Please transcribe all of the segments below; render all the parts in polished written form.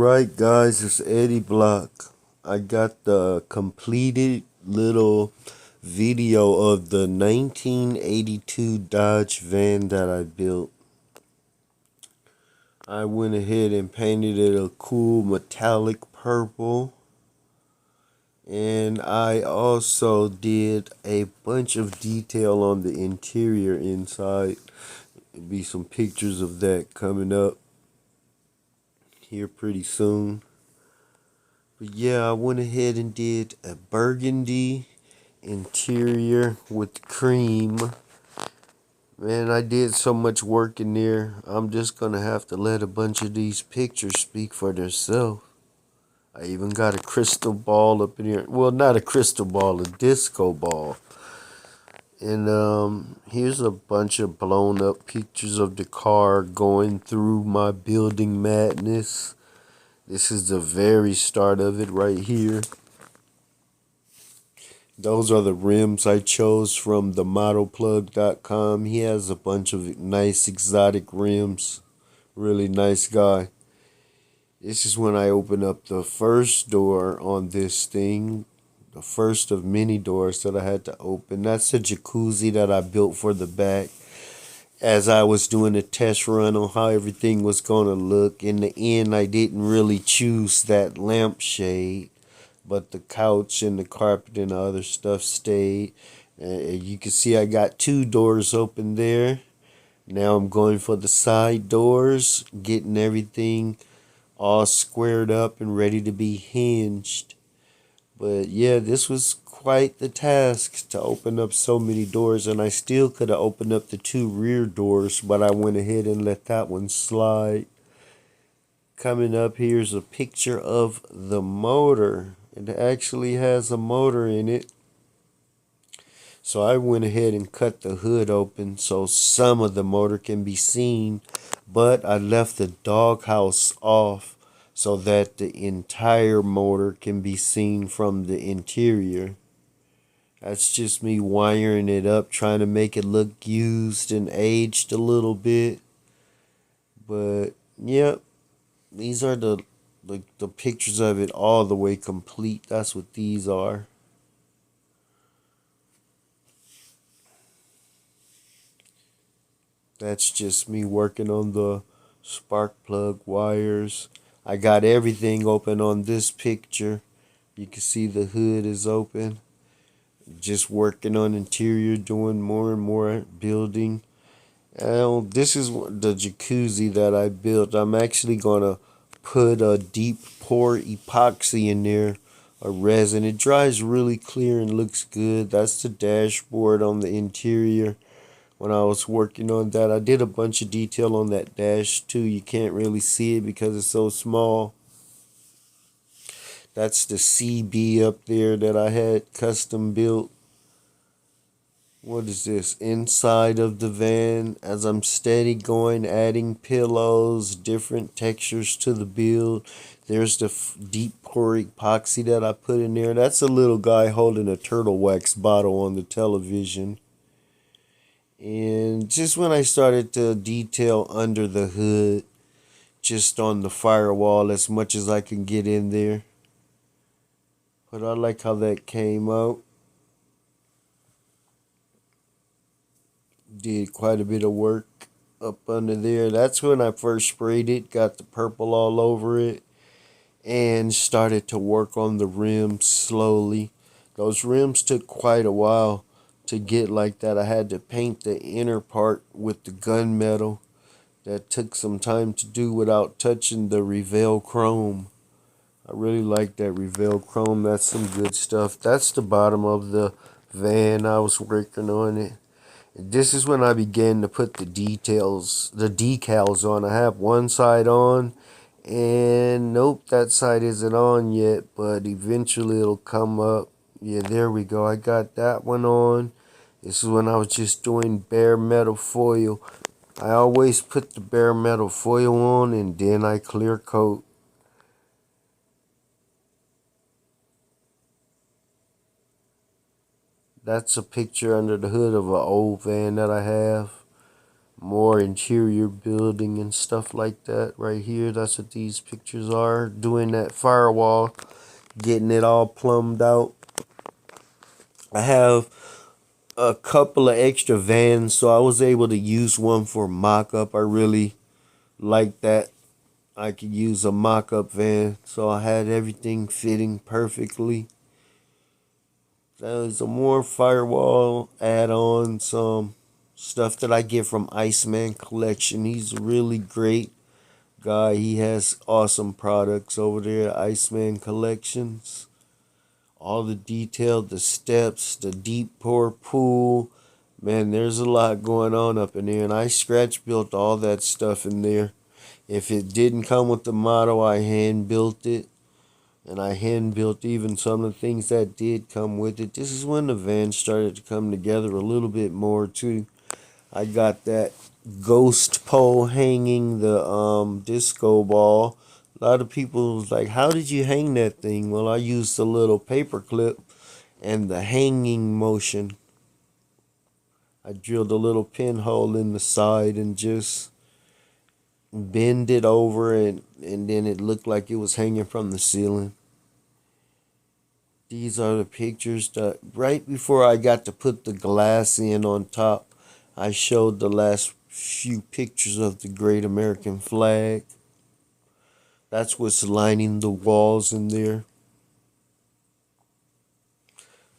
Alright guys, it's Eddie Block. I got the completed little video of the 1982 Dodge van that I built. I went ahead and painted it a cool metallic purple. And I also did a bunch of detail on the interior inside. There'll be some pictures of that coming up here pretty soon. But yeah, I went ahead and did a burgundy interior with cream. Man, I did so much work in there. I'm just gonna have to let a bunch of these pictures speak for themselves. I even got a crystal ball up in here. Well, not a crystal ball, a disco ball. And here's a bunch of blown up pictures of the car going through my building madness. This is the very start of it right here. Those are the rims I chose from themodelplug.com. He has a bunch of nice exotic rims. Really nice guy. This is when I open up the first door on this thing. The first of many doors that I had to open. That's a jacuzzi that I built for the back. As I was doing a test run on how everything was going to look. In the end, I didn't really choose that lampshade, but the couch and the carpet and the other stuff stayed. You can see I got two doors open there. Now I'm going for the side doors, getting everything all squared up and ready to be hinged. But yeah, this was quite the task to open up so many doors, and I still could have opened up the two rear doors, but I went ahead and let that one slide. Coming up, here's a picture of the motor. It actually has a motor in it. So I went ahead and cut the hood open so some of the motor can be seen, but I left the doghouse off so that the entire motor can be seen from the interior. That's just me wiring it up, trying to make it look used and aged a little bit. But yep, these are the pictures of it all the way complete. That's what these are. That's just me working on the spark plug wires. I got everything open on this picture. You can see the hood is open. Just working on interior, doing more and more building. This is the jacuzzi that I built. I'm actually going to put a deep pour epoxy in there, a resin. It dries really clear and looks good. That's the dashboard on the interior. When I was working on that, I did a bunch of detail on that dash too. You can't really see it because it's so small. That's the CB up there that I had custom built. What is this? Inside of the van, as I'm steady going, adding pillows, different textures to the build. There's the deep pour epoxy that I put in there. That's a little guy holding a turtle wax bottle on the television. And just when I started to detail under the hood, just on the firewall as much as I can get in there. But I like how that came out. Did quite a bit of work up under there. That's when I first sprayed it, got the purple all over it, and started to work on the rims slowly. Those rims took quite a while to get like that. I had to paint the inner part with the gunmetal. That took some time to do without touching the Revell chrome. I really like that Revell chrome. That's some good stuff. That's the bottom of the van. I was working on it. This is when I began to put the decals on. I have one side on, and nope, that side isn't on yet, but eventually it'll come up. Yeah, there we go. I got that one on. This is when I was just doing bare metal foil. I always put the bare metal foil on and then I clear coat. That's a picture under the hood of an old van that I have. more interior building and stuff like that right here. That's what these pictures are. Doing that firewall, getting it all plumbed out. I have a couple of extra vans, so I was able to use one for mock-up. I really like that. I could use a mock-up van, so I had everything fitting perfectly. There's a more firewall add-on, some stuff that I get from Iceman Collection. He's a really great guy. He has awesome products over there at Iceman Collections. All the detail, the steps, the deep pour pool. Man, there's a lot going on up in there, and I scratch built all that stuff in there. If it didn't come with the model, I hand built it. And I hand built even some of the things that did come with it. This is when the van started to come together a little bit more too. I got that ghost pole hanging the disco ball. A lot of people was like, how did you hang that thing? Well, I used a little paper clip and the hanging motion. I drilled a little pinhole in the side and just bend it over, and then it looked like it was hanging from the ceiling. These are the pictures that right before I got to put the glass in on top, I showed the last few pictures of the great American flag. That's what's lining the walls in there.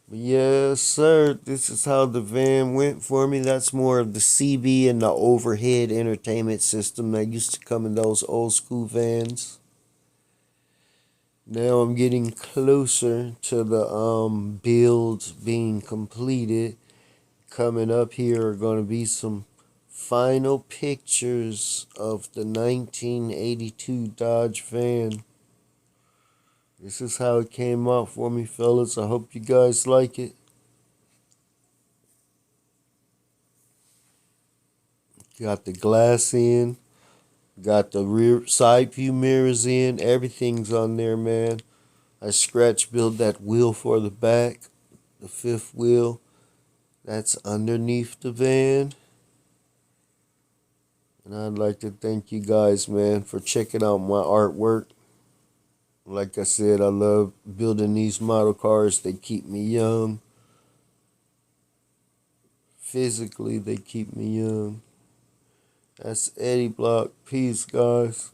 But yes, sir, this is how the van went for me. That's more of the CB and the overhead entertainment system that used to come in those old school vans. Now I'm getting closer to the build being completed. Coming up here are going to be some final pictures of the 1982 Dodge van. This is how it came out for me, fellas. I hope you guys like it. Got the glass in. Got the rear side view mirrors in. Everything's on there, man. I scratch built that wheel for the back. The fifth wheel. That's underneath the van. And I'd like to thank you guys, man, for checking out my artwork. Like I said, I love building these model cars. They keep me young. Physically, they keep me young. That's Eddie Block. Peace, guys.